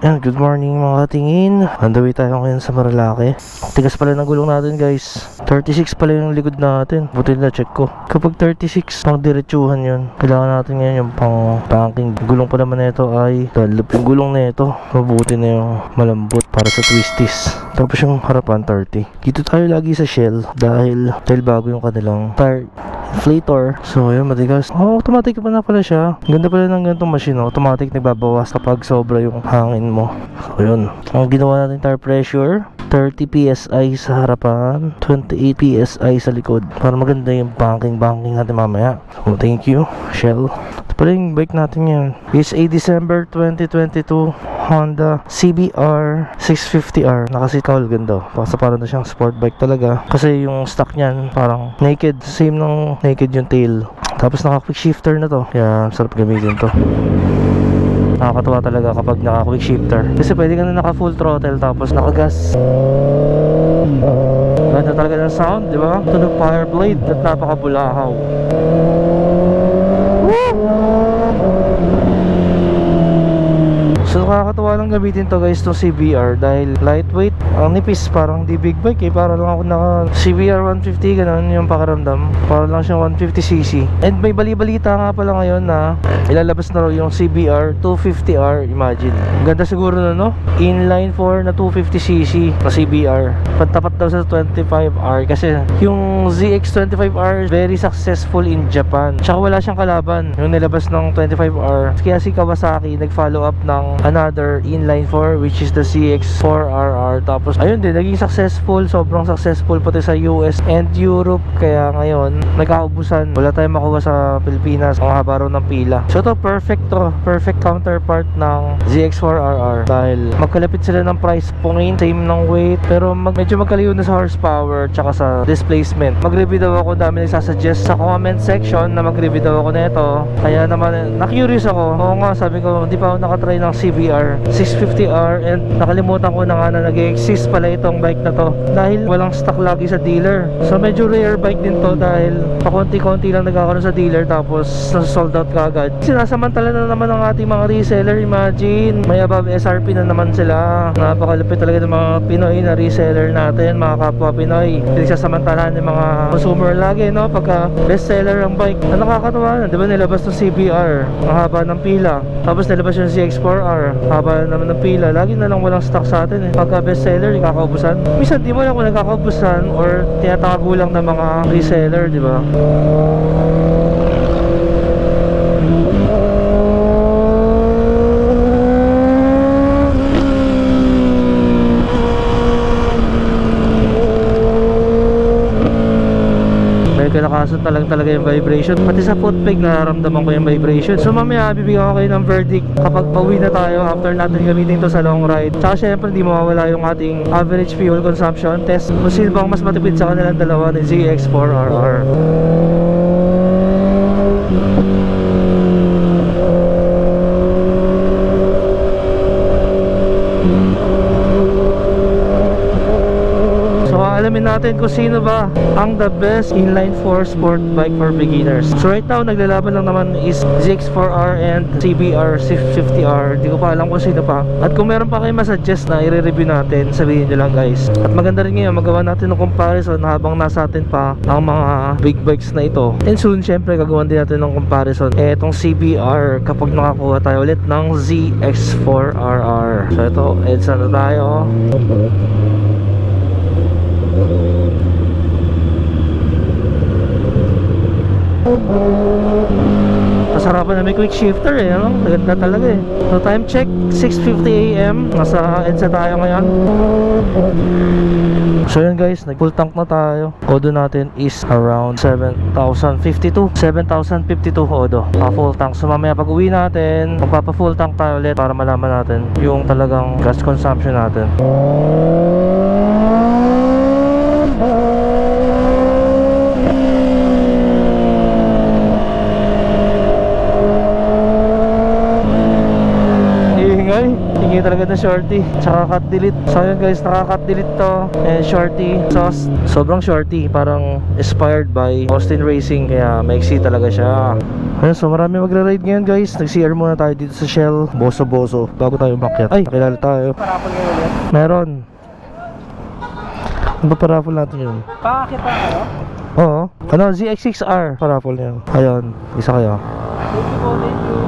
Yan, good morning mga katingin. On the way tayo ngayon sa Marilake. Tigas pala ng gulong natin guys. 36 pala yung likod natin. Buti na check ko. Kapag 36, pang diretsuhan yun. Kailangan natin ngayon yung pang banking. Gulong pa naman na ito ay dalap yung gulong na ito. Mabuti na yung malambot para sa twisties. Tapos yung harapan 30. Dito tayo lagi sa Shell dahil bago yung kanilang tire inflator. So yun, matigas. Automatic pa na pala siya. Ganda pala ng ganitong machine. Automatic nagbabawas kapag sobra yung hangin mo. So yun, ang ginawa natin tire pressure 30 PSI sa harapan, 28 PSI sa likod para maganda yung banking natin mamaya. So thank you Shell. Ito pala yung bike natin yan. It's a December 2022 Honda CBR 650R. Nakasikal, ganda. Basta parang na siyang sport bike talaga. Kasi yung stock niyan parang naked. Same ng naked yung tail. Tapos naka quick shifter na to. Kaya sarap gamitin to. Nakakatuwa talaga kapag naka quick shifter. Kasi pwede ka na naka full throttle tapos naka gas. Ganda talaga ng sound, di ba? Tunog fire blade at napakabulahaw. So nakakatawa lang gamitin to guys, tong CBR dahil lightweight, ang nipis, parang di big bike para lang ako naka CBR 150, ganun yung pakiramdam, para lang siyang 150cc. And may bali-balita nga pala ngayon na ilalabas na raw yung CBR 250R. Imagine, ganda siguro na, no? Inline 4 na 250cc na CBR, pantapat daw sa 25R kasi yung ZX25R very successful in Japan, tsaka wala siyang kalaban yung nilabas ng 25R. Kaya si Kawasaki nag-follow up ng another inline 4 which is the CX4RR. Tapos ayun din, naging successful, sobrang successful pati sa US and Europe. Kaya ngayon nagkaubusan, wala tayong makuha sa Pilipinas, ang haba raw ng pila. So to perfect counterpart ng ZX4RR dahil magkalapit sila ng price point, same ng weight, pero medyo magkalayo na sa horsepower tsaka sa displacement. Mag-review daw ako, dami nagsasuggest sa comment section na mag-review daw ako nito. Kaya naman na-curious ako. Oo nga, sabi ko, hindi pa ako nakatry ng CBR 650R and nakalimutan ko na nga na nag-exist pala itong bike na to dahil walang stock lagi sa dealer. So medyo rare bike din to dahil pakonti-konti lang nagkakaroon sa dealer tapos sold out kaagad. Sinasamantala na naman ng ating mga reseller. Imagine, may above SRP na naman sila. Napakalupit talaga ng mga Pinoy na reseller natin, mga kapwa Pinoy. Pinagsasamantalahan ng mga consumer lagi, no? Pagka bestseller ang bike. Ang nakakatawa na, di ba nilabas ng CBR, ang haba ng pila. Tapos nilabas yung CX4R, haba naman ng pila. Lagi na lang walang stock sa atin eh. Pagka bestseller, ikakaubusan. Minsan di mo lang kung nagkakaubusan or tinatago lang ng mga reseller, di ba? Kalakasan talaga yung vibration. Pati sa foot peg nararamdaman ko yung vibration. So mamaya bibigyan ko kayo ng verdict kapag pauwi na tayo after natin gamitin to sa long ride. Tsaka syempre hindi mawawala yung ating average fuel consumption test kung sino bang mas matipid sa kanilang dalawa ni ZX4RR. Alamin natin kung sino ba ang the best inline 4 sport bike for beginners. So right now naglalaban lang naman is ZX4R and CBR 650R. Hindi ko pa alam kung sino pa. At kung meron pa kayo masuggest na i-review natin, sabihin nyo lang guys. At maganda rin ngayon magawa natin ng comparison habang nasa atin pa ang mga big bikes na ito. And soon syempre gagawin din natin ng comparison etong CBR kapag nakakuha tayo ulit ng ZX4RR. So ito, EDSA na tayo. Masarapan na may quick shifter eh, no? Ganda talaga eh. So time check, 6:50 AM. Nasa EDSA tayo ngayon. So yun guys, nag full tank na tayo. Odo natin is around 7,052 odo. Full tank. So mamaya pag uwi natin, magpapa full tank tayo ulit para malaman natin yung talagang gas consumption natin. Tingin talaga na shorty, tsaka cut delete. So yun guys, naka-cut delete to and shorty. So sobrang shorty, parang inspired by Austin Racing, kaya maiksi talaga siya. Ayun, so marami magra-ride ngayon guys. Nag-CR muna tayo dito sa Shell Boso bago tayo umakyat. Ay, nakilala tayo. Parapol ngayon ulit. Meron. Ano ba parapol natin yun? Pakakit pa kayo? Oo. Ano, ZX6R parapol niya. Ayun, isa kayo. Thank you po, thank you.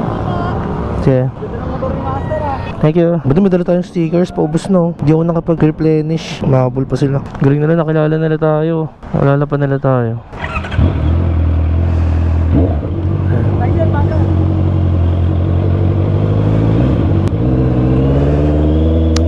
Sige. Ganda ng motor ni Master ah. Thank you. Ba't may dala tayong stickers? Paubos no. Hindi ako nakapag-replenish. Mahabol pa sila. Galing nila, nakilala nila tayo. Wala pa nila tayo. Tiger, paano?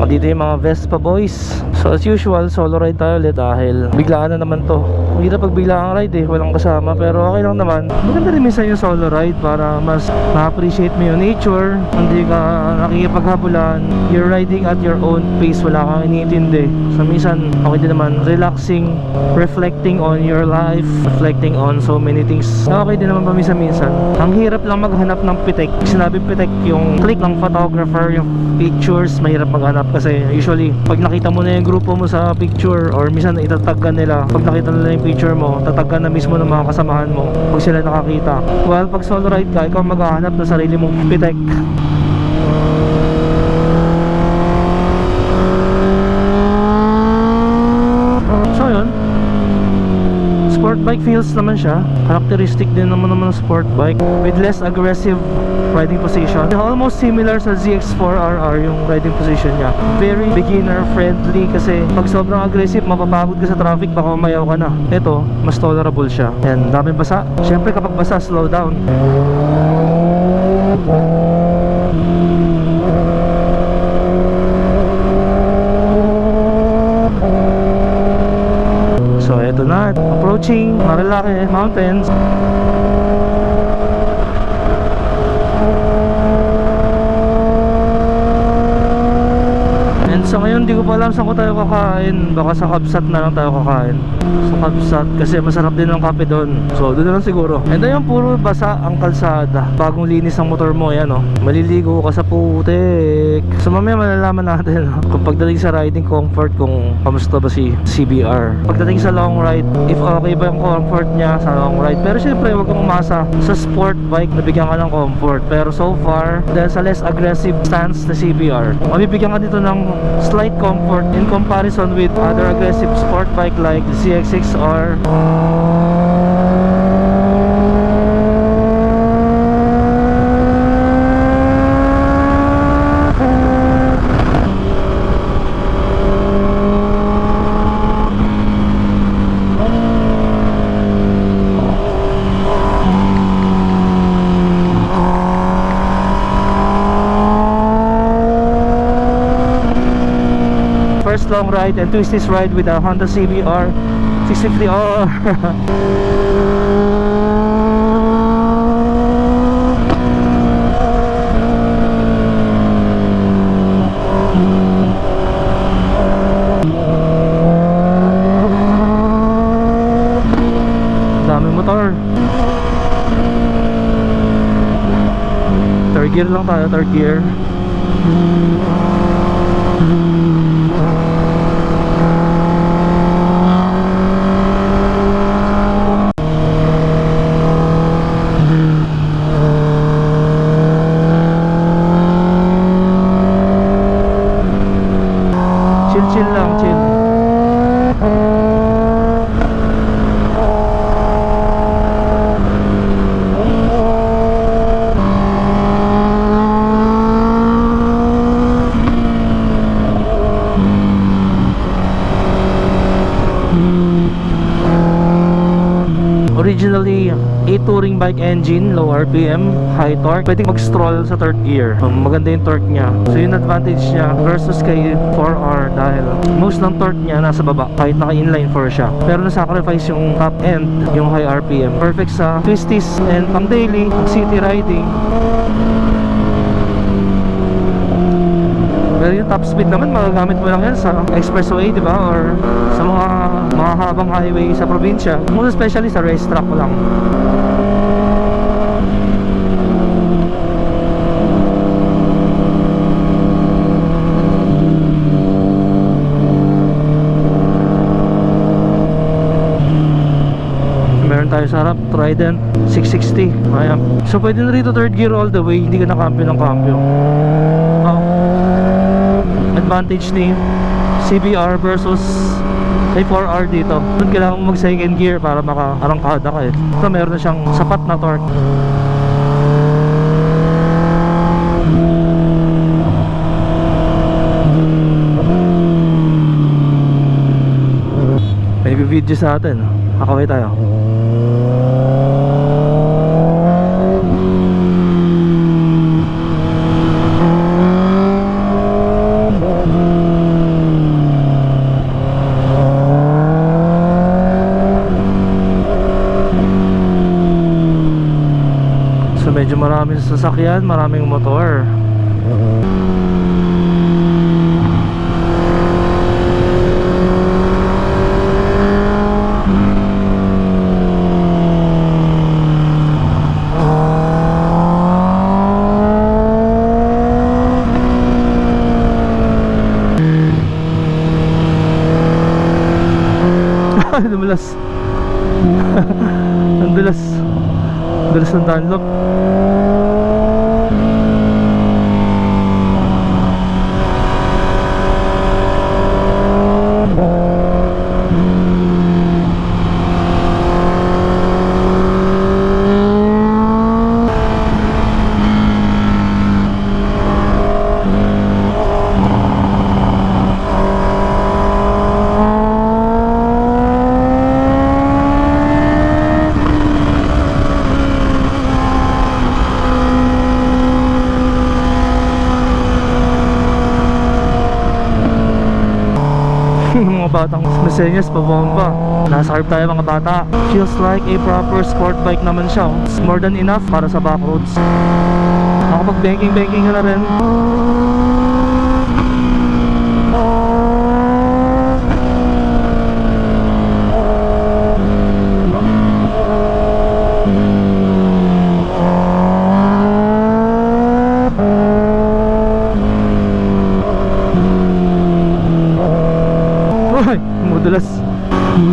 Dito yung mga Vespa boys. So as usual, solo ride tayo ulit dahil biglaan na naman to. Hindi na pag biglaan ride walang kasama, pero okay lang naman. Maganda rin minsan yung solo ride para mas ma-appreciate mo yung nature. Hindi ka nakikipaghabulan. You're riding at your own pace, wala kang iniintindi. So minsan okay din naman, relaxing, reflecting on your life, reflecting on so many things. Okay din naman paminsan-minsan. Ang hirap lang maghanap ng pitik. Sinabi pitik, yung click ng photographer, yung pictures, mahirap maghanap kasi usually pag nakita mo na yung grupo mo sa picture or minsan itataggan nila, pag nakita nila yung picture mo, tataggan na mismo ng mga kasamahan mo pag sila nakakita. While pag solo ride ka, ikaw maghahanap ng sarili mong pitik. So yun, sport bike feels naman siya. Characteristic din naman ng sport bike with less aggressive riding position. Almost similar sa ZX4RR yung riding position niya. Very beginner friendly kasi pag sobrang aggressive, mapapagod ka sa traffic, baka mamayaw ka na. Ito, mas tolerable siya. Yan, daming basa. Siyempre kapag basa, slow down. So eto na, approaching Marilake Mountains. And so ngayon di ko pa alam saan ko tayo kakain. Baka sa Kabsat na lang tayo kakain. Sa Kabsat kasi masarap din ang kape doon. So doon na lang siguro. And ayun, puro basa ang kalsada. Bagong linis ang motor mo, yan oh. Maliligo ka sa putik. So mamaya malalaman natin kung pagdating sa riding comfort, kung kamusta ba si CBR. Pagdating sa long ride, if okay ba yung comfort niya sa long ride. Pero syempre huwag kang umasa sa sport bike na bigyan ka ng comfort. Pero so far, dahil sa less aggressive stance na CBR, mabibigyan ka dito ng slight comfort in comparison with other aggressive sport bike like the ZX6R. First long ride and twisties ride with a Honda CBR 650R. Daming motor. Third gear lang tayo, third gear. Chill lang, chill. Originally, a touring bike engine, low RPM, high torque. Pwedeng mag-stroll sa third gear. Maganda yung torque niya. So yung advantage niya versus kay 4R dahil most ng torque niya nasa baba kahit naka-inline 4 siya. Pero na-sacrifice yung top end, yung high RPM. Perfect sa twisties and pang daily, city riding. Pero yung top speed naman, magagamit mo lang yan sa expressway, di ba? Or sa mga mahahabang highway sa probinsya. Most especially sa racetrack ko lang. Trident 660. Ayan. So pwede na rito third gear all the way, hindi ka na kampyo ng kampyo. Advantage ni CBR versus kay 4R dito. Doon kailangan mag second gear para maka-arangkada ka eh. Ito meron na siyang sapat na torque. May video sa atin. Kakaway tayo. So medyo maraming sasakyan, maraming motor. Dulas. Ang dulas. Dulas ng Dunlop. Mga batang Mesenyas pabomba. Nasa carb tayo mga bata. Feels like a proper sport bike naman siya. More than enough para sa backroads. Nakapag banking ka na rin. Madulas.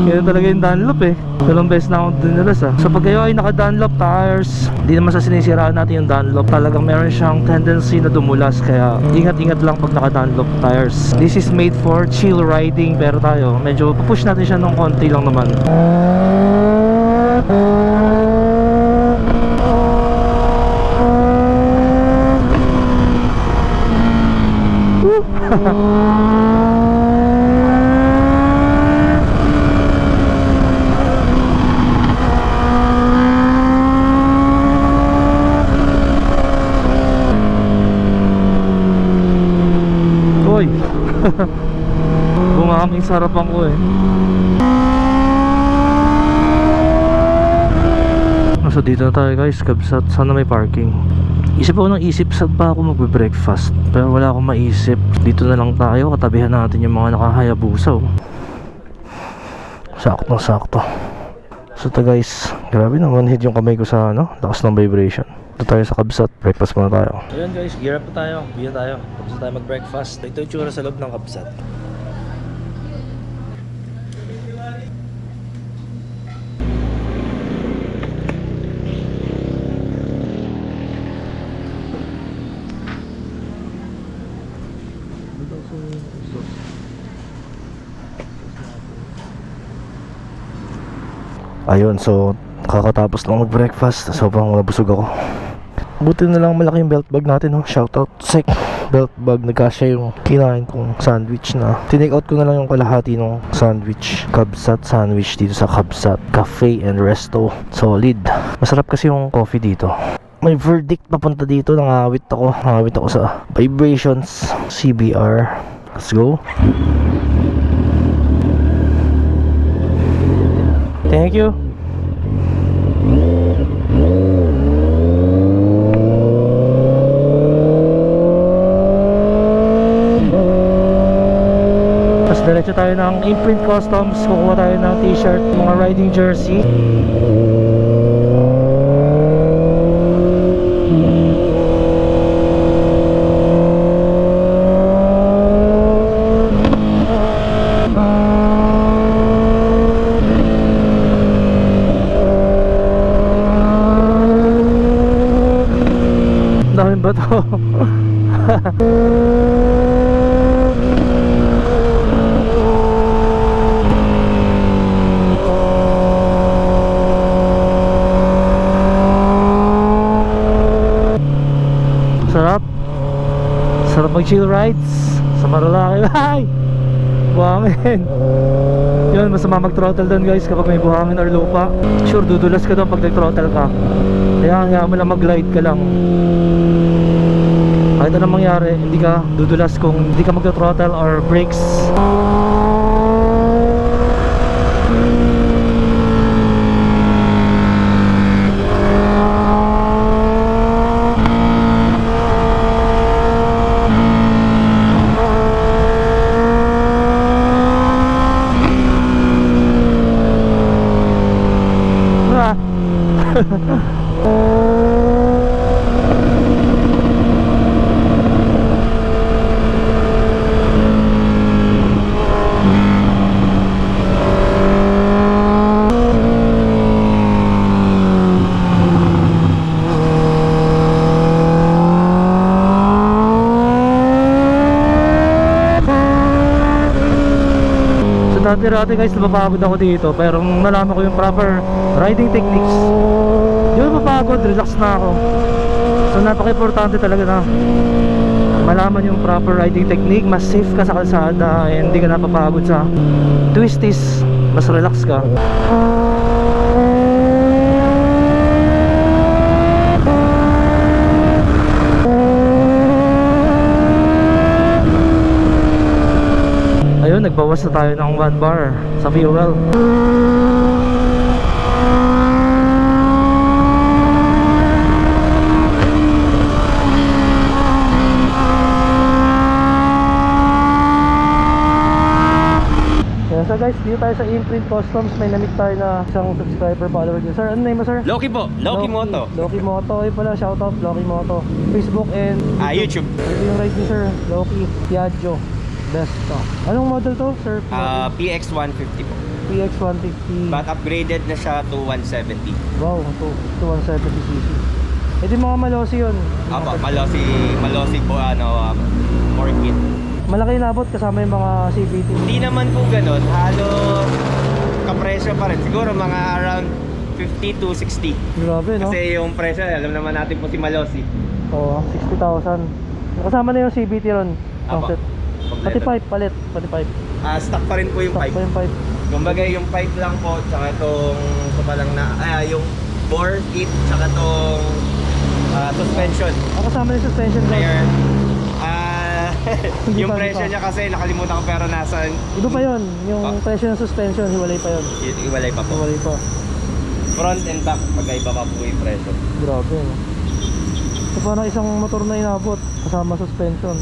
Kaya talaga yung Dunlop eh. Dalawang beses na akong dinalas ah. So pag kayo ay naka Dunlop tires, hindi naman sa sinisiraan natin yung Dunlop. Talagang meron siyang tendency na dumulas. Kaya ingat-ingat lang pag naka Dunlop tires. This is made for chill riding. Pero tayo, medyo pupush natin siya ng konti lang naman. Bumakaming sarapan ko eh. So dito na tayo guys, Kabsat. Sana may parking. Isip ako ng isip, saan pa ako magbe-breakfast? Pero wala akong maisip. Dito na lang tayo, katabihan natin yung mga nakahayabusa oh. Sakto, sakto. So ito guys, grabe naman hit yung kamay ko sa lakas ng vibration. Ito tayo sa Kabsat, breakfast muna tayo. Ayun guys, gear up na tayo, biya tayo. Tapos tayo mag-breakfast. Ito yung tsura sa loob ng Kabsat. Ayun, so kakatapos lang mag-breakfast, sobrang nabusog ako. Buti na lang malaki yung belt bag natin, shoutout Sek belt bag. Nagkasya yung kinain kong sandwich na tinake out ko na lang yung kalahati ng sandwich. Kabsat sandwich dito sa Kabsat Cafe and Resto. Solid. Masarap kasi yung coffee dito. May verdict papunta dito. Nangawit ako sa Vibrations CBR. Let's go. Thank you. Tapos diretso tayo ng Imprint Customs. Kukuha tayo ng t-shirt, mga riding jersey. ba to? Sarap. Sarap mag chill rides sa Marilaki. Ay! Buhangin. Yun, masama mag throttle doon guys kapag may buhangin or lupa. Sure, dudulas ka doon pag nag throttle ka. Kaya mo lang mag glide ka lang. Kahit anong mangyari, hindi ka dudulas kung hindi ka mag throttle or brakes. Dati guys, napapagod ako dito, pero nung nalaman ko yung proper riding techniques, yun, mapagod, relax na ako. So napaka-importante talaga na malaman yung proper riding technique. Mas safe ka sa kalsada, hindi ka napapagod sa twisties, mas relax ka. Ayun, nagbawas na tayo ng 1 bar sa fuel. So guys, dito tayo sa Imprint Customs. May namit tayo na isang subscriber follower dito. Sir, ano name mo sir? Loki po, Loki Moto. Loki Moto, ay pala, shoutout Loki Moto. Facebook and YouTube. Ito yung ride ni sir, Loki Piaggio Besta. Anong model to sir? PX 150 po. PX 150. But upgraded na siya to 170. Wow, to 170cc. Ito yung mga malosi yun. Apo, Malosi po more kit. Malaki na abot kasama yung mga CVT. Hindi naman po ganun, halos kapresyo pa rin. Siguro mga around 50 to 60. Grabe no? Kasi yung presyo, alam naman natin po si Malosi. Oo, 60,000. Kasama na yung CVT ron. Apo. Pati Kompleto. pipe, palit. Pati pipe. Stock pa rin po yung Stock pipe. pa yung pipe. Kumbaga yung pipe lang po, tsaka itong palang na, yung bore kit, tsaka itong suspension. Kasama na yung suspension guys. Player. Hindi Yung pa, presyo hindi pa. niya kasi nakalimutan ko pero nasa Iba pa yun. Yung presyo ng suspension, hiwalay pa yun. iwalay pa po. Hiwalay pa. Front and back, magkaiba pa po yung presyo. Grabe no? So parang isang motor na inabot kasama suspension.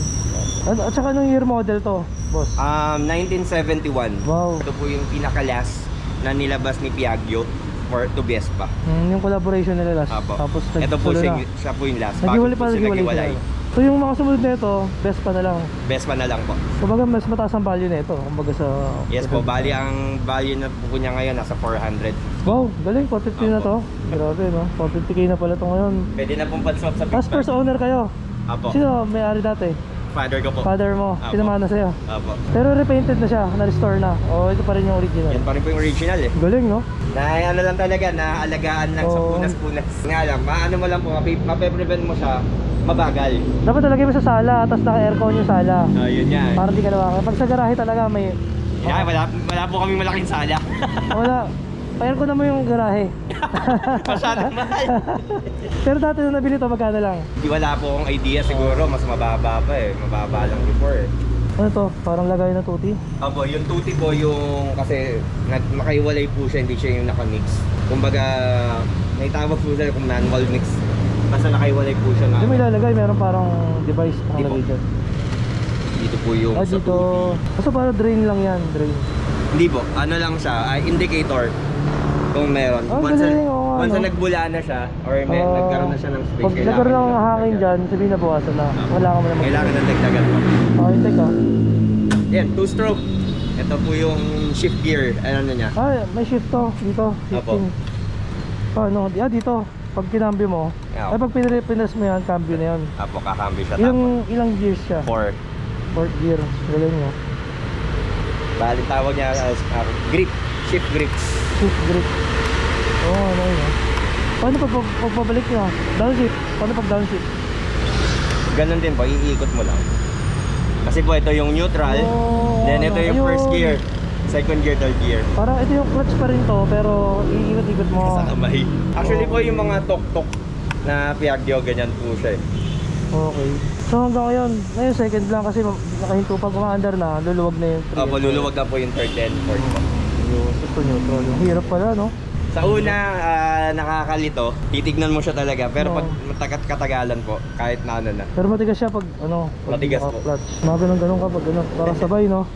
At saka anong year model to, boss? 1971. Wow. Ito po yung pinaka-last na nilabas ni Piaggio to Vespa. Yung collaboration nila last. Apo. Tapos Ito po nagtuloy na. siya po yung last. Naghiwalay pa, Bago po sila naghiwalay sila. So yung mga sumunod na ito, best pa na lang. Vespa na lang po. Kumbaga mas mataas ang value na ito. Kumbaga sa... Yes po, bali ang value na po niya ngayon nasa 400. Wow, galing. 450 na to. Grabe no? 450k na pala ito ngayon. Pwede na pong panswap sa Tapos first owner kayo. Apo. Sino may-ari dati? Father ko po. Father mo. Apo. Sinamana sa'yo. Apo. Pero repainted na siya, na-restore na. O ito pa rin yung original. Yan pa rin po yung original eh. Galing no? Na ano lang talaga, naalagaan lang sa Oo. punas-punas. Nga lang, maano mo lang po, mape-prevent mo siya, mabagal. Dapat talagay mo sa sala, tapos naka-aircon yung sala. Yun yan. Para di ka nawakan. Pag sa garahe talaga may... Yeah, wala po kaming malaking sala. Wala. Pa-aircon na mo yung garahe. Masyadong mahal. Pero dati nung nabili to, magkano lang? Di wala po akong idea siguro, mas mababa pa eh. Mababa lang before eh. Ano to? Parang lagay na tuti? Opo, yung tuti po yung kasi makaiwalay po siya, hindi siya yung nakamix. Kumbaga, may tawag po siya kung manual mix. Basta nakaiwalay po siya na. Yung may lalagay, meron parang device pang Di po. lagay dyan. Dito po yung sa Dito. tuti. Basta parang drain lang yan, drain. Hindi po, ano lang siya, indicator. Kung meron. Galing, oo, once ano. na nagbula na siya, or nagkaroon na siya ng space. Pag nagkaroon ng hangin dyan, sabihin na buwasan na. Wala ka mo na Kailangan ng dagdagan po. Okay, teka. Yan, 2-stroke. Ito po yung shift gear. Ano niya? May shift to. Dito. Apo. Shifting. Paano? Dito. pag kinambyo mo, Yeah. ay pag pinas mo yan, cambio na yan. Apo, kakambyo siya. Ilang gears siya? 4. Fourth gear. Galing mo. Bali tawag niya grip. Shift grip. Shift grip. Oo, ano yun. Paano pag pabalik nyo? Downshift. Paano pag downshift? Ganon din po, iikot mo lang. Kasi po ito yung neutral. Then ito yung first gear. Second gear, third gear. Parang ito yung clutch pa rin to, pero iikot-ikot mo. Sa kamay. Actually po yung mga tok-tok na Piaggio, ganyan po siya eh. Okay. So hanggang ngayon second lang kasi nakahinto pag umaandar na, luluwag na yung Opo, luluwag na po yung third and fourth po. Yung ito neutral. Yung hirap pala, no? Sa una, nakakalito, titignan mo siya talaga. Pero Oo. pag katagalan po, kahit na ano na. Pero matigas siya pag pag Matigas po. clutch. Mga ganun ka pag para sabay, no?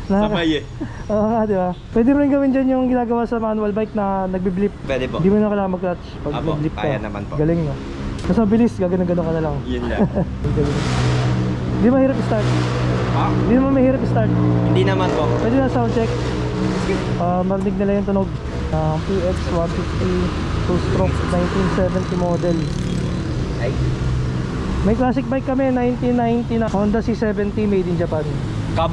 Sabay eh. Oo nga, di ba? Pwede mo rin gawin dyan yung ginagawa sa manual bike na nagbi-blip. Pwede po. Hindi mo na kailangan mag-clutch pag Apo, nag-blip ka. kaya naman po. Galing, no? Basta bilis, gagano-gano ka na lang. Yun lang. Galing. Di mahirap i-start. Ah, Di naman mahirap i-start. hindi naman po. Pwede na sound check. Marinig nila yung tunog. PX 150 2-stroke 1970 model. Ay, May classic bike kami 1990 na Honda C70 made in Japan. cab.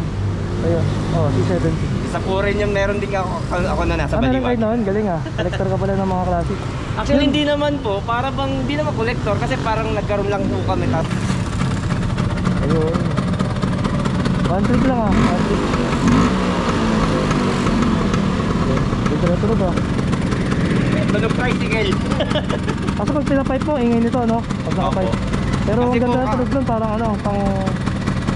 Ayun. Oh, C70. Isa po rin yung meron din ako na nasa Ano lang baliwan. ride noon? Galing ah. Collector ka pala ng mga classic. Actually, hindi naman po. Para bang, hindi naman collector. Kasi parang nagkaroon lang po kami. Ayun. One trip lang ah. One trip. Dito na tunog ah. Tunog tricycle. Kaso pag pinapipe mo, ingay nito no? Pag nakapipe. Opo. Pero ang Kasi ganda po, ng tunog nun, parang pang...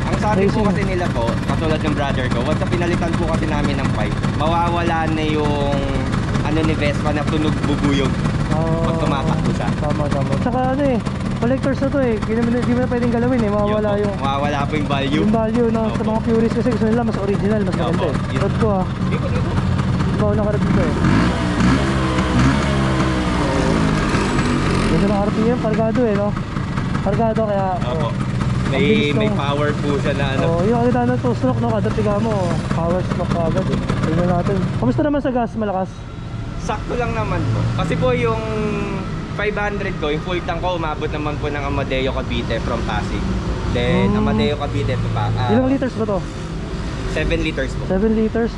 Ang sabi po Racing. kasi nila po, katulad ng brother ko, once na pinalitan po kasi namin ng pipe, mawawala na yung ano ni Vespa na tunog bubuyog pag tumatakbo siya. Tama. Tsaka ano eh, collectors na to eh. Hindi mo na pwedeng galawin eh. Mawawala Yun po, yung... mawawala po yung value. Yung value no, sa Opo. mga purists kasi gusto nila mas original, mas maganda Opo. eh. Yun. Rod ko ah. Dito. Ikaw na karad dito eh. Ganda ng RPM, kargado eh no? Kargado kaya... Opo. oh. May Ang bilis power po siya na ano. Oh, yung kita na 2-stroke no, kada tiga mo, power stroke ka agad eh. Tingnan natin. Kamusta naman sa gas, malakas? Sakto lang naman po. Kasi po yung 500 ko, yung full tank ko, umabot naman po ng Amadeo Cavite from Pasig. Then Amadeo Cavite to pa. Ilang liters ba to? 7 liters po. 7 liters.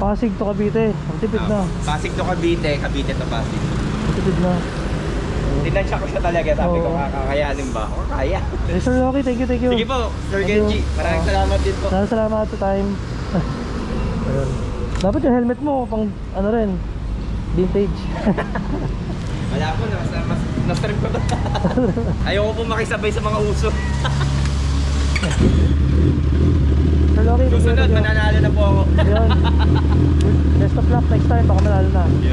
Pasig to Cavite. Ang tipid na. Pasig to Cavite, Cavite to Pasig. Ang tipid na. Tinansya ko siya talaga, sabi ko, Oo. kakakayanin ba? O, kaya. Eh, Sir Rocky, thank you. Sige po, Sir Thank you. Genji. Maraming salamat din po. Salamat sa time. Ayun. Dapat yung helmet mo pang ano rin, vintage. Wala po, na-strip ko to. Ayoko po makisabay sa mga uso. Sir Rocky, thank you, Susunod, thank you. mananalo na po ako. Ayun. Best of luck next time, baka manalo na. Rocky,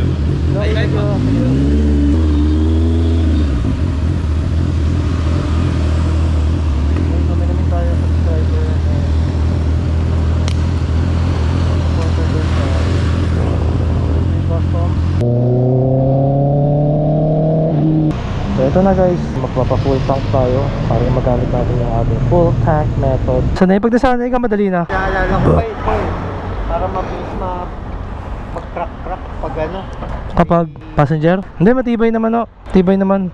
Bye-bye thank po. you. May naman tayo subscriber and supporter din sa custom. So ito na guys, magpapa-full tank tayo para magamit natin yung ating full tank method. Sanay pagdasanay ka, madali na. Naalala ko pa ito eh. Para mabilis mag-crack-crack pag ano. Kapag passenger? Hindi, matibay naman o. Tibay naman.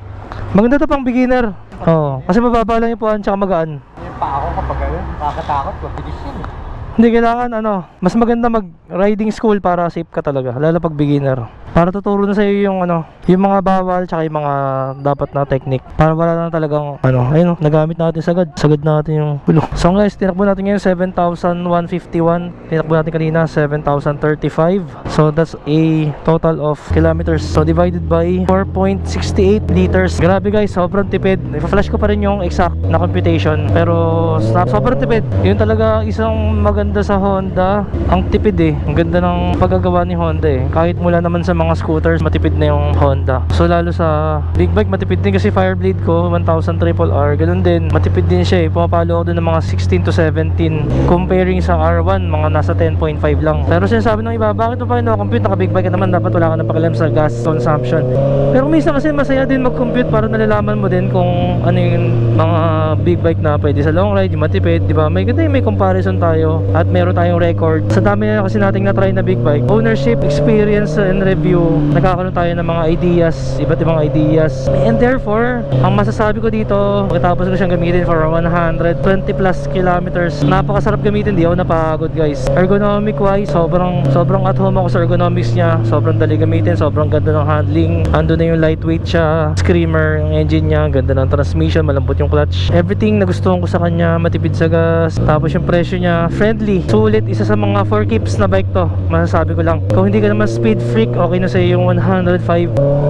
Maganda to pang beginner. Oo, kasi mababa lang yung puwan tsaka magaan. Yung pa ako kapag ano, nakakatakot. Mabilis yun eh. Hindi kailangan mas maganda mag riding school para safe ka talaga, lalo pag beginner. Para tuturo na sa iyo yung yung mga bawal tsaka yung mga dapat na technique. Para wala na talagang ayun nagamit natin sagad natin yung gulong. So guys, tinakbo natin ngayon 7,151. Tinakbo natin kanina 7,035. So that's a total of kilometers. So divided by 4.68 liters. Grabe guys, sobrang tipid. Ipa-flash ko pa rin yung exact na computation. Pero sobrang tipid. Yun talaga isang maganda sa Honda. Ang tipid eh. Ang ganda ng paggagawa ni Honda eh. Kahit mula naman sa mga scooters, matipid na yung Honda. So lalo sa big bike, matipid din kasi Fireblade ko 1000 RRR. Ganun din, matipid din siya eh. Pumapalo ako dun ng mga 16 to 17. Comparing sa R1, mga nasa 10.5 lang. Pero sinasabi ng iba, bakit mo pa compute? Naka big bike ka naman, dapat wala ka na pakialam sa gas consumption. Pero minsan kasi masaya din mag-compute para nalalaman mo din kung ano yung mga big bike na pwede sa long ride, yung matipid, di ba? May comparison tayo. at meron tayong record. Sa dami na kasi nating na-try na big bike, ownership, experience, and review, nagkakaroon tayo ng mga ideas, iba't ibang ideas. And therefore, ang masasabi ko dito, pagkatapos ko siyang gamitin for 120 plus kilometers, napakasarap gamitin, di ako napagod guys. Ergonomic wise, sobrang at home ako sa ergonomics niya. Sobrang dali gamitin, sobrang ganda ng handling. Ando na yung lightweight siya, screamer, yung engine niya, ganda ng transmission, malambot yung clutch. Everything na gustuhan ko sa kanya, matipid sa gas. Tapos yung presyo niya, friendly, sulit. Isa sa mga 4 keeps na bike to, masasabi ko lang. Kung hindi ka naman speed freak, okay na sa'yo yung 105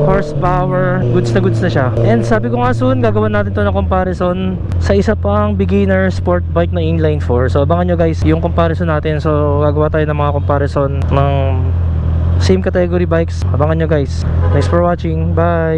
horsepower, goods na siya. And sabi ko nga soon, gagawin natin to na comparison sa isa pang beginner sport bike na inline 4. So abangan nyo guys yung comparison natin. So gagawa tayo ng mga comparison ng same category bikes. Abangan nyo guys. Thanks for watching. Bye.